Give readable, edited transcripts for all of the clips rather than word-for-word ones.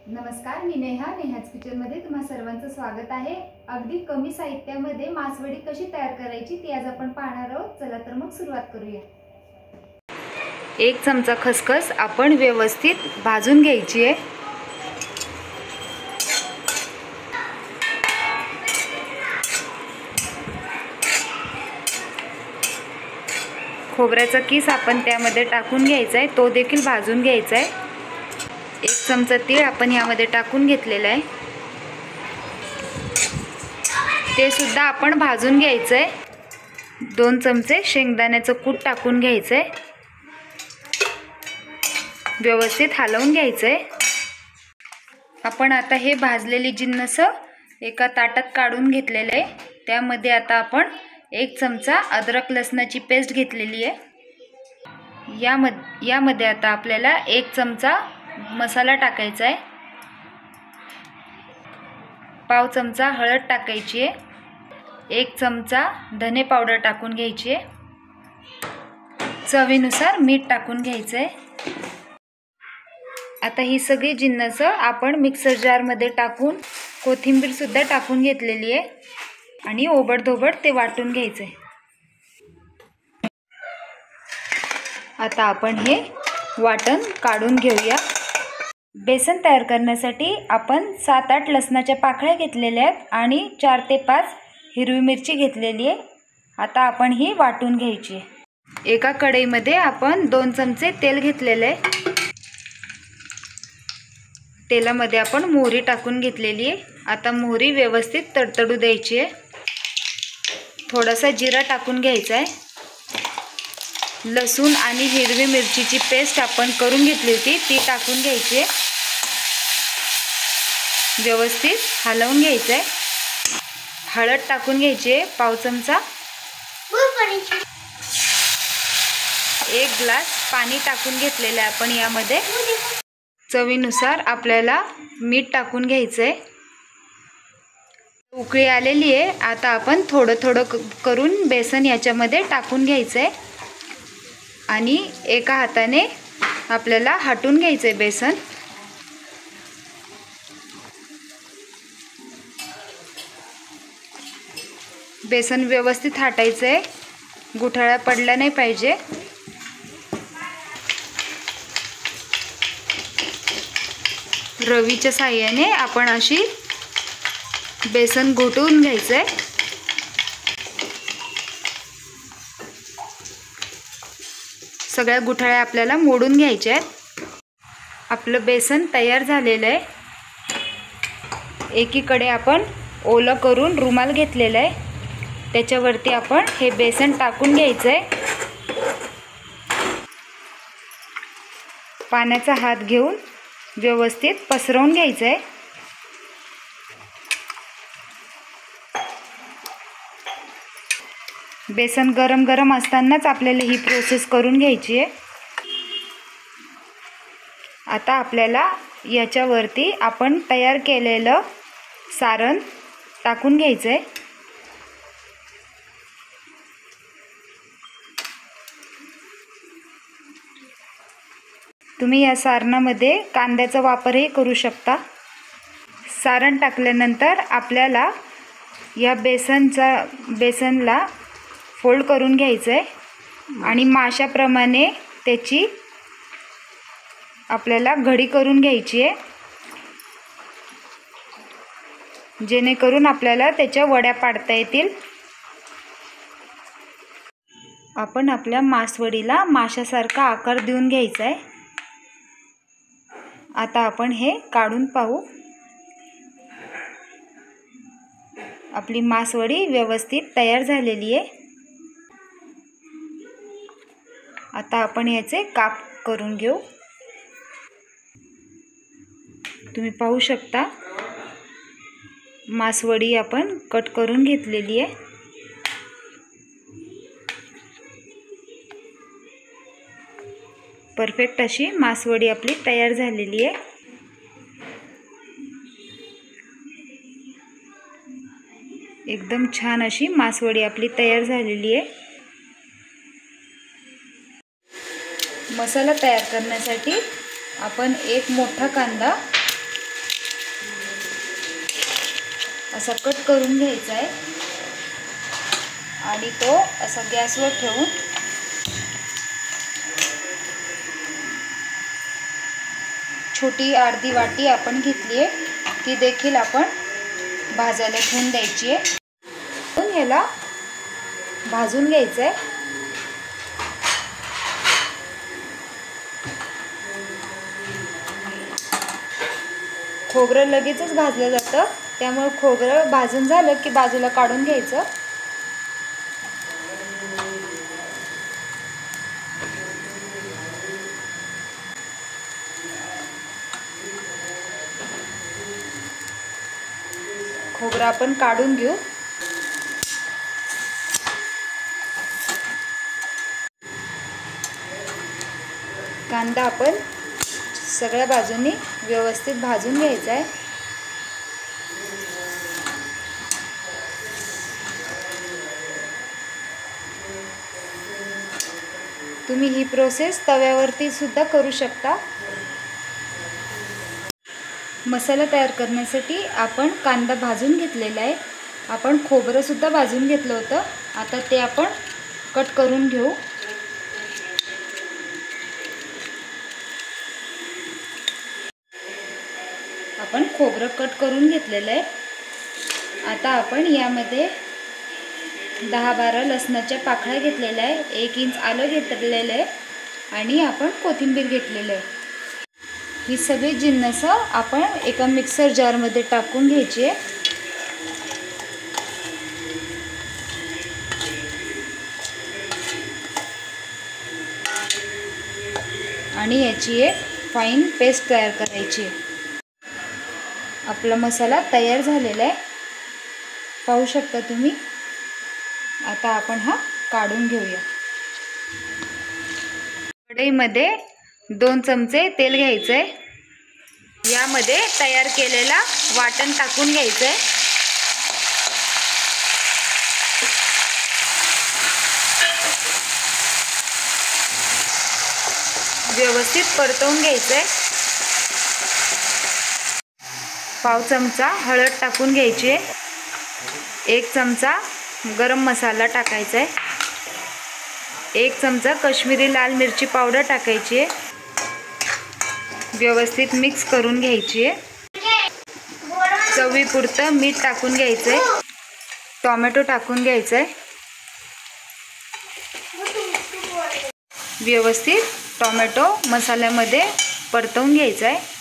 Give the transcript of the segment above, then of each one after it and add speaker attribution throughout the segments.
Speaker 1: नमस्कार, मी नेहाज किचनमध्ये तुम्हा सर्वांचं स्वागत आहे। अगदी कमी साहित्यामध्ये मासवडी कशी तयार करायची ती आज आपण पाहणार आहोत। चला तर मग सुरुवात करूया।
Speaker 2: 1 चमचा खसखस आपण व्यवस्थित भाजून घ्यायची आहे। खोबऱ्याचा किस आपण त्यामध्ये टाकून घ्यायचा आहे, तो देखील भाजून घ्यायचा आहे। 1 चमचा तीळ आपण यामध्ये टाकून घेतलेला आहे, ते सुद्धा आपण भाजून घ्यायचं आहे। 2 चमचे शेंगदाण्याचं कूट टाकून घ्यायचं आहे, व्यवस्थित हलवून घ्यायचं आहे। आपण आता हे भाजलेली जिन्नस एका ताटात काढून घेतलेले आहे। त्यामध्ये आता आपण 1 चमचा अद्रक लसणाची पेस्ट घेतलेली आहे। यामध्ये आता आपल्याला 1 चमचा मसाला टाकायचा आहे, पाव चमचा हळद टाकायची आहे, 1 चमचा धने पावडर टाकून घ्यायची आहे, चवीनुसार मीठ टाकून घ्यायचं आहे। आता ही सगळी जिन्नस आपण मिक्सर जार मध्ये टाकून कोथिंबीर सुद्धा टाकून घेतलेली आहे आणि ओबडधोबड ते वाटून घ्यायचे। आता आपण हे वाटण काढून घेऊया। बेसन तयार करण्यासाठी आपण 7-8 लसणाच्या पाकळ्या घेतलेल्या आहेत आणि 4 ते 5 हिरवी मिरची घेतलेली आहे। आता आपण ही वाटून घ्यायची आहे। एका कढईमध्ये आपण 2 चमचे तेल घेतलेले आहे, तेलामध्ये आपण मोहरी टाकून घेतलेली आहे। आता मोहरी व्यवस्थित तडतडू द्यायची आहे। थोडासा जिरा टाकून घ्यायचा आहे। लसूण आणि हिरवी मिरचीची पेस्ट आपण करून घेतली होती ती टाकून घ्यायची आहे, व्यवस्थित हलवून घ्यायचं आहे। हळद टाकून घ्यायची आहे, पाव चमचा। 1 ग्लास पाणी टाकून घेतलेलं आहे आपण यामध्ये। चवीनुसार आपल्याला मीठ टाकून घ्यायचं आहे। उकळी आलेली आहे, आता आपण थोडं थोडं करून बेसन याच्यामध्ये टाकून घ्यायचं आहे आणि एका हाताने आपल्याला हटून घ्यायचं आहे बेसन। बेसन व्यवस्थित हटायचं आहे, गुठळ्या पडल्या नाही पाहिजे। रवीच्या साहाय्याने आपण अशी बेसन घोटून घ्यायचं आहे। सगळ्या गुठळ्या आपल्याला मोडून घ्यायच्या आहेत। आपलं बेसन तयार झालेलं आहे। एकीकडे आपण ओलं करून रुमाल घेतलेला आहे, त्याच्यावरती आपण हे बेसन टाकून घ्यायचं आहे। पाण्याचा हात घेऊन व्यवस्थित पसरवून घ्यायचं आहे। बेसन गरम गरम असतानाच आपल्याला ही प्रोसेस करून घ्यायची आहे। आता आपल्याला याच्यावरती आपण तयार केलेलं सारण टाकून घ्यायचं आहे। तुम्ही या सारणामध्ये कांद्याचा वापरही करू शकता। सारण टाकल्यानंतर आपल्याला या बेसनला फोल्ड करून घ्यायचं आहे आणि माशाप्रमाणे त्याची आपल्याला घडी करून घ्यायची आहे, जेणेकरून आपल्याला त्याच्या वड्या पाडता येतील। आपण आपल्या मासवडीला माशासारखा आकार देऊन घ्यायचा आहे। आता आपण हे काढून पाहू। आपली मासवडी व्यवस्थित तयार झालेली आहे। आता आपण याचे काप करून घेऊ। तुम्ही पाहू शकता मासवडी आपण कट करून घेतलेली आहे। परफेक्ट अशी मासवडी आपली तयार झालेली आहे। एकदम छान अशी मासवडी आपली तयार झालेली आहे। मसाला तयार करण्यासाठी आपण एक मोठा कांदा असा कट करून घ्यायचा आहे आणि तो असा गॅसवर ठेवून छोटी अर्धी वाटी आपण घेतली आहे, ती देखील आपण भाजायला ठेवून द्यायची आहे. ह्याला भाजून घ्यायचं आहे. खोबरं लगेचच भाजलं जातं, त्यामुळे खोबरं भाजून झालं की बाजूला काढून घ्यायचं. खोबरं आपण काढून घेऊ. कांदा आपण सगळ्या बाजूंनी व्यवस्थित भाजून घ्यायचा आहे. तुम्ही ही प्रोसेस तव्यावरती सुद्धा करू शकता. मसाला तयार करण्यासाठी आपण कांदा भाजून घेतलेला आहे. आपण खोबरं सुद्धा भाजून घेतलं होतं. आता ते आपण कट करून घेऊ. आपण खोबरं कट करून घेतलेलं आहे. आता आपण यामध्ये 10-12 लसणाच्या पाकळ्या घेतलेल्या आहे, 1 इंच आलं घेतलेलं आहे आणि आपण कोथिंबीर घेतलेलं आहे. ही सगळी जिन्नस आपण एका मिक्सर जारमध्ये टाकून घ्यायची आहे. आणि याची एक फाईन पेस्ट तयार करायची आहे. आपला मसाला तयार झालेला आहे, पाहू शकता तुम्ही. आता आपण हा काढून घेऊया. कढईमध्ये 2 चमचे तेल घ्यायचं आहे. यामध्ये तयार केलेला वाटण टाकून घ्यायचं आहे. व्यवस्थित परतवून घ्यायचं आहे. पाव चमचा हळद टाकून घ्यायची आहे. 1 चमचा गरम मसाला टाकायचा आहे. 1 चमचा काश्मीरी लाल मिरची पावडर टाकायची आहे. व्यवस्थित मिक्स करून घ्यायची आहे. चवीपुरतं मीठ टाकून घ्यायचं आहे. टोमॅटो टाकून घ्यायचं आहे. व्यवस्थित टोमॅटो मसाल्यामध्ये परतवून घ्यायचा आहे.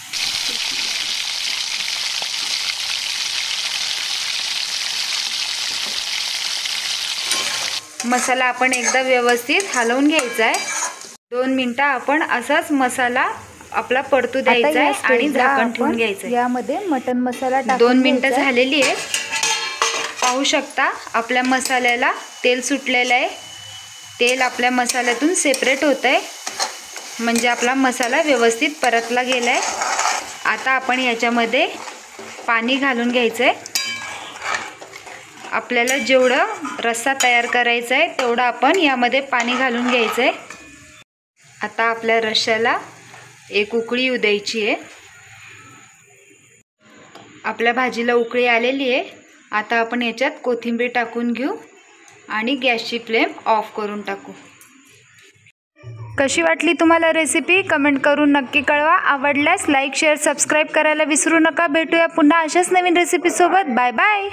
Speaker 2: मसाला आपण एकदा व्यवस्थित हलवून घ्यायचा आहे. 2 मिनिटं आपण असाच मसाला आपला परतू द्यायचा आहे आणि झाकण ठेवून घ्यायचं आहे.
Speaker 1: यामध्ये मटन मसाला
Speaker 2: 2 मिनिटं झालेली आहेत. पाहू शकता आपल्या मसाल्याला तेल सुटलेलं आहे. तेल आपल्या मसाल्यातून सेपरेट होतं आहे, म्हणजे आपला मसाला व्यवस्थित परतला गेला आहे. आता आपण याच्यामध्ये पाणी घालून घ्यायचं आहे. आपल्याला जेवढं रस्सा तयार करायचा आहे तेवढं आपण यामध्ये पाणी घालून घ्यायचं आहे. आता आपल्या रश्श्याला एक उकळी येऊ द्यायची आहे. आपल्या भाजीला उकळी आलेली आहे. आता आपण याच्यात कोथिंबीर टाकून घेऊ आणि गॅसची फ्लेम ऑफ करून टाकू. कशी वाटली तुम्हाला रेसिपी कमेंट करून नक्की कळवा. आवडल्यास लाईक शेअर सबस्क्राईब करायला विसरू नका. भेटूया पुन्हा अशाच नवीन रेसिपीसोबत. Bye bye.